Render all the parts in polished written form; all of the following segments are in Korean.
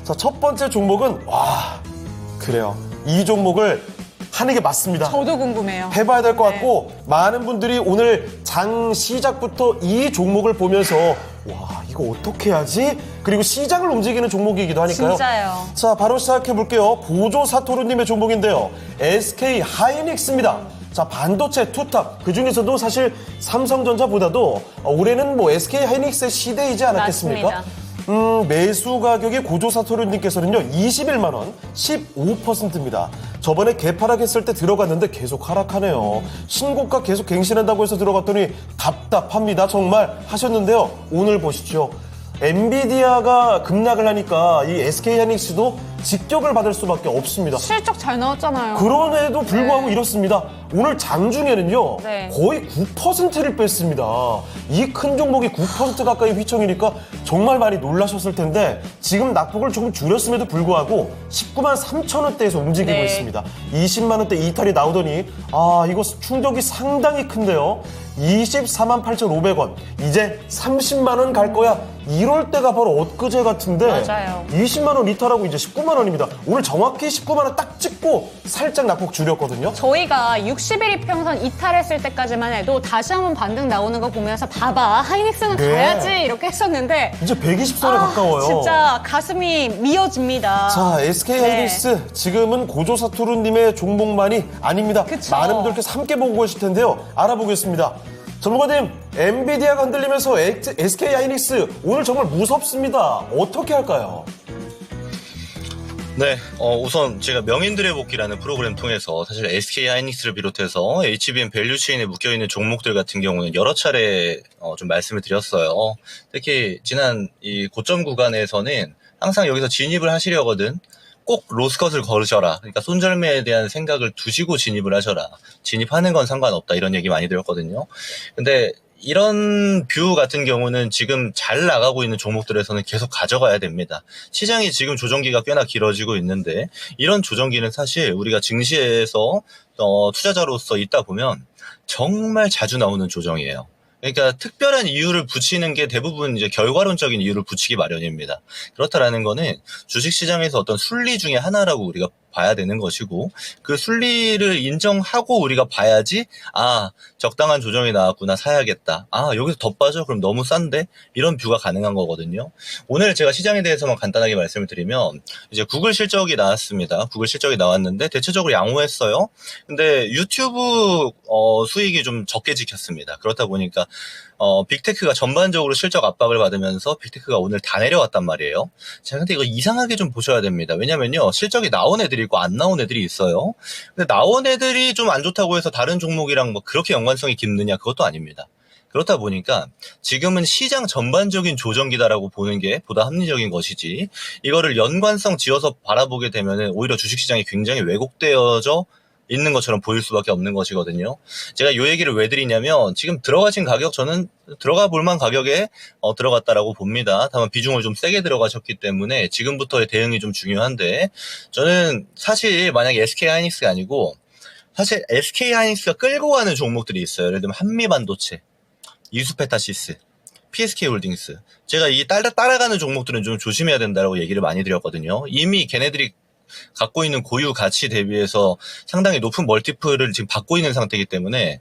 자, 첫 번째 종목은 그래요. 이 종목을 하는 게 맞습니다. 저도 궁금해요. 해봐야 될 것 같고 많은 분들이 오늘 장 시작부터 이 종목을 보면서 와, 이거 어떻게 해야지? 그리고 시장을 움직이는 종목이기도 하니까요. 진짜요. 자, 바로 시작해 볼게요. 보조 사토루님의 종목인데요. SK 하이닉스입니다. 자, 반도체 투탑. 그 중에서도 사실 삼성전자보다도 올해는 뭐 SK 하이닉스의 시대이지 않았겠습니까? 맞습니다. 매수 가격이 고조 사토루님께서는요, 21만 원, 15%입니다. 저번에 개파락했을 때 들어갔는데 계속 하락하네요. 신고가 계속 갱신한다고 해서 들어갔더니 답답합니다. 정말 하셨는데요. 오늘 보시죠. 엔비디아가 급락을 하니까 이 SK 하이닉스도 직격을 받을 수밖에 없습니다. 실적 잘 나왔잖아요. 그럼에도 불구하고 이렇습니다. 오늘 장중에는요, 네. 거의 9%를 뺐습니다. 이 큰 종목이 9% 가까이 휘청이니까 정말 많이 놀라셨을 텐데 지금 낙폭을 조금 줄였음에도 불구하고 19만 3천 원대에서 움직이고 네. 있습니다. 20만 원대 이탈이 나오더니 이거 충격이 상당히 큰데요. 24만 8,500원. 이제 30만 원 갈 거야. 이럴 때가 바로 엊그제 같은데 맞아요. 20만 원 이탈하고 이제 19만 원입니다. 오늘 정확히 19만 원 딱 찍고 살짝 낙폭 줄였거든요. 저희가 60일 이평선 이탈했을 때까지만 해도 다시 한번 반등 나오는 거 보면서 봐봐 하이닉스는 네. 가야지 이렇게 했었는데 이제 120선에 가까워요. 진짜 가슴이 미어집니다. 자, SK 네. 하이닉스 지금은 고조사토루님의 종목만이 아닙니다. 그쵸. 많은 분들께서 함께 보고 계실 텐데요. 알아보겠습니다. 전문가님, 엔비디아가 흔들리면서 SK 하이닉스 오늘 정말 무섭습니다. 어떻게 할까요? 네, 우선 제가 명인들의 복귀라는 프로그램 통해서 사실 SK 하이닉스를 비롯해서 HBM 밸류체인에 묶여있는 종목들 같은 경우는 여러 차례 좀 말씀을 드렸어요. 특히 지난 이 고점 구간에서는 항상 여기서 진입을 하시려거든 꼭 로스컷을 걸으셔라. 그러니까 손절매에 대한 생각을 두시고 진입을 하셔라. 진입하는 건 상관없다. 이런 얘기 많이 들었거든요. 근데 이런 뷰 같은 경우는 지금 잘 나가고 있는 종목들에서는 계속 가져가야 됩니다. 시장이 지금 조정기가 꽤나 길어지고 있는데 이런 조정기는 사실 우리가 증시에서 투자자로서 있다 보면 정말 자주 나오는 조정이에요. 그러니까 특별한 이유를 붙이는 게 대부분 이제 결과론적인 이유를 붙이기 마련입니다. 그렇다라는 거는 주식시장에서 어떤 순리 중에 하나라고 우리가 봐야 되는 것이고 그 순리를 인정하고 우리가 봐야지 적당한 조정이 나왔구나 사야겠다. 여기서 더 빠져? 그럼 너무 싼데? 이런 뷰가 가능한 거거든요. 오늘 제가 시장에 대해서만 간단하게 말씀을 드리면 이제 구글 실적이 나왔습니다. 구글 실적이 나왔는데 대체적으로 양호했어요. 근데 유튜브 수익이 좀 적게 지켰습니다. 그렇다 보니까 빅테크가 전반적으로 실적 압박을 받으면서 빅테크가 오늘 다 내려왔단 말이에요. 자, 근데 이거 이상하게 좀 보셔야 됩니다. 왜냐면요, 실적이 나온 애들이 있고 안 나온 애들이 있어요. 근데 나온 애들이 좀 안 좋다고 해서 다른 종목이랑 뭐 그렇게 연관성이 깊느냐? 그것도 아닙니다. 그렇다 보니까 지금은 시장 전반적인 조정기다라고 보는 게 보다 합리적인 것이지 이거를 연관성 지어서 바라보게 되면은 오히려 주식시장이 굉장히 왜곡되어져 있는 것처럼 보일 수밖에 없는 것이거든요. 제가 이 얘기를 왜 드리냐면 지금 들어가신 가격 저는 들어가 볼만 가격에 들어갔다라고 봅니다. 다만 비중을 좀 세게 들어가셨기 때문에 지금부터의 대응이 좀 중요한데 저는 사실 만약에 SK 하이닉스가 아니고 사실 SK 하이닉스가 끌고 가는 종목들이 있어요. 예를 들면 한미반도체, 이수페타시스, PSK 홀딩스. 제가 이 따라가는 종목들은 좀 조심해야 된다라고 얘기를 많이 드렸거든요. 이미 걔네들이 갖고 있는 고유 가치 대비해서 상당히 높은 멀티플을 지금 받고 있는 상태이기 때문에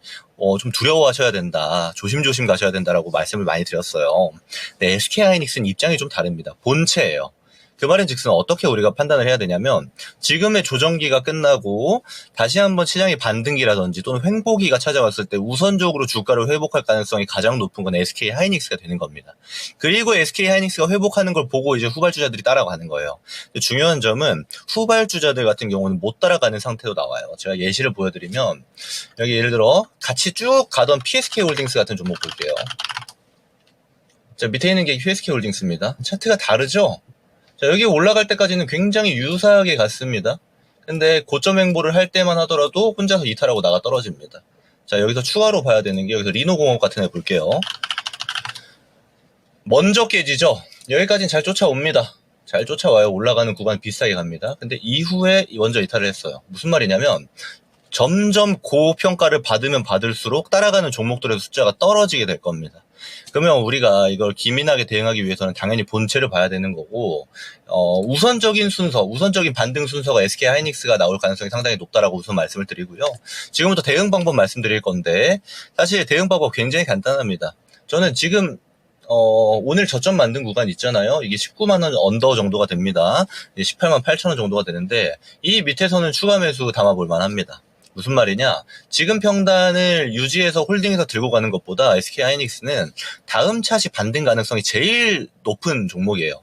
좀 두려워하셔야 된다. 조심조심 가셔야 된다라고 말씀을 많이 드렸어요. 근데 SK 하이닉스는 입장이 좀 다릅니다. 본체예요. 그 말은 즉슨 어떻게 우리가 판단을 해야 되냐면 지금의 조정기가 끝나고 다시 한번 시장의 반등기라든지 또는 횡보기가 찾아왔을 때 우선적으로 주가를 회복할 가능성이 가장 높은 건 SK 하이닉스가 되는 겁니다. 그리고 SK 하이닉스가 회복하는 걸 보고 이제 후발주자들이 따라가는 거예요. 중요한 점은 후발주자들 같은 경우는 못 따라가는 상태로 나와요. 제가 예시를 보여드리면 여기 예를 들어 같이 쭉 가던 PSK 홀딩스 같은 종목 볼게요. 자, 밑에 있는 게 PSK 홀딩스입니다. 차트가 다르죠? 자, 여기 올라갈 때까지는 굉장히 유사하게 갔습니다. 근데 고점 횡보를 할 때만 하더라도 혼자서 이탈하고 나가 떨어집니다. 자, 여기서 추가로 봐야 되는 게 여기서 리노공업 같은 애 볼게요. 먼저 깨지죠? 여기까지는 잘 쫓아옵니다. 잘 쫓아와요. 올라가는 구간 비싸게 갑니다. 근데 이후에 먼저 이탈을 했어요. 무슨 말이냐면 점점 고평가를 받으면 받을수록 따라가는 종목들의 숫자가 떨어지게 될 겁니다. 그러면 우리가 이걸 기민하게 대응하기 위해서는 당연히 본체를 봐야 되는 거고, 우선적인 반등 순서가 SK 하이닉스가 나올 가능성이 상당히 높다라고 우선 말씀을 드리고요. 지금부터 대응 방법 말씀드릴 건데, 사실 대응 방법 굉장히 간단합니다. 저는 지금 오늘 저점 만든 구간 있잖아요. 이게 19만 원 언더 정도가 됩니다. 18만 8천 원 정도가 되는데 이 밑에서는 추가 매수 담아볼 만합니다. 무슨 말이냐? 지금 평단을 유지해서 홀딩해서 들고 가는 것보다 SK 하이닉스는 다음 차시 반등 가능성이 제일 높은 종목이에요.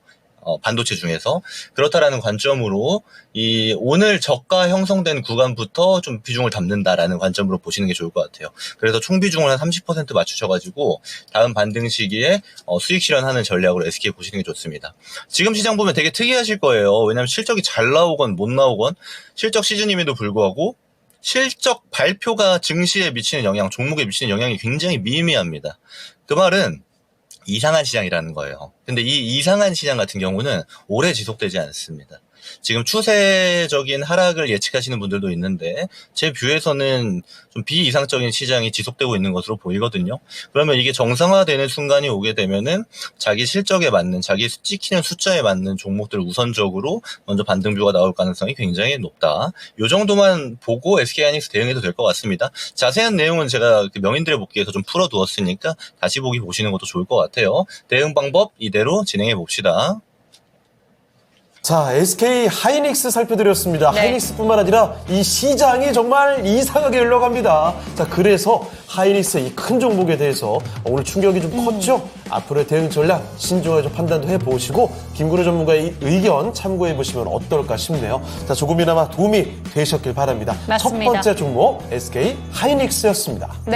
반도체 중에서. 그렇다라는 관점으로 이 오늘 저가 형성된 구간부터 좀 비중을 담는다라는 관점으로 보시는 게 좋을 것 같아요. 그래서 총 비중을 한 30% 맞추셔가지고 다음 반등 시기에 수익 실현하는 전략으로 SK 보시는 게 좋습니다. 지금 시장 보면 되게 특이하실 거예요. 왜냐하면 실적이 잘 나오건 못 나오건 실적 시즌임에도 불구하고 실적 발표가 증시에 미치는 영향, 종목에 미치는 영향이 굉장히 미미합니다. 그 말은 이상한 시장이라는 거예요. 근데 이 이상한 시장 같은 경우는 오래 지속되지 않습니다. 지금 추세적인 하락을 예측하시는 분들도 있는데 제 뷰에서는 좀 비이상적인 시장이 지속되고 있는 것으로 보이거든요. 그러면 이게 정상화되는 순간이 오게 되면은 자기 실적에 맞는, 자기 찍히는 숫자에 맞는 종목들을 우선적으로 먼저 반등뷰가 나올 가능성이 굉장히 높다. 이 정도만 보고 SK하이닉스 대응해도 될 것 같습니다. 자세한 내용은 제가 명인들의 복귀에서 좀 풀어두었으니까 다시 보기 보시는 것도 좋을 것 같아요. 대응 방법 이대로 진행해 봅시다. 자, SK 하이닉스 살펴드렸습니다. 네. 하이닉스뿐만 아니라 이 시장이 정말 이상하게 흘러갑니다. 자, 그래서 하이닉스 이 큰 종목에 대해서 오늘 충격이 좀 컸죠? 앞으로의 대응 전략 신중하게 좀 판단도 해보시고 김구루 전문가의 의견 참고해보시면 어떨까 싶네요. 자, 조금이나마 도움이 되셨길 바랍니다. 맞습니다. 첫 번째 종목 SK 하이닉스였습니다. 네.